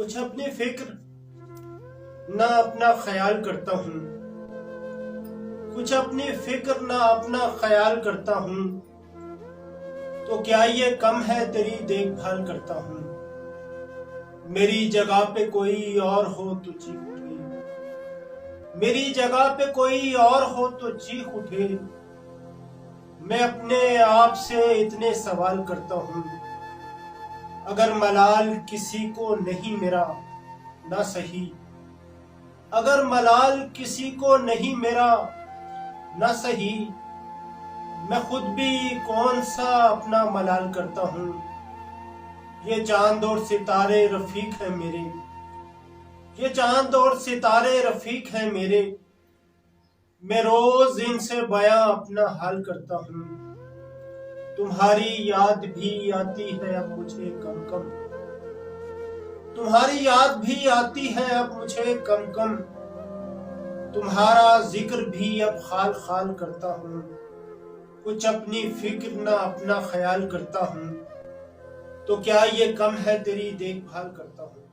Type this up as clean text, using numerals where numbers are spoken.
कुछ अपनी फिक्र ना अपना ख्याल करता हूँ, कुछ अपनी फिक्र ना अपना ख्याल करता हूँ। तो क्या ये कम है तेरी देखभाल करता हूँ। मेरी जगह पे कोई और हो तो चीख उठे, मेरी जगह पे कोई और हो तो चीख उठे। मैं अपने आप से इतने सवाल करता हूँ, अगर मलाल किसी को नहीं मेरा ना सही, अगर मलाल किसी को नहीं मेरा ना सही। मैं खुद भी कौन सा अपना मलाल करता हूँ। ये चांद और सितारे रफीक हैं मेरे, ये चांद और सितारे रफीक हैं मेरे। मैं रोज इनसे बयां अपना हाल करता हूँ। तुम्हारी याद भी आती है अब मुझे कम कम, तुम्हारी याद भी आती है अब मुझे कम कम। तुम्हारा जिक्र भी अब खाल खाल करता हूँ। कुछ अपनी फिक्र ना अपना ख्याल करता हूँ। तो क्या ये कम है तेरी देखभाल करता हूँ।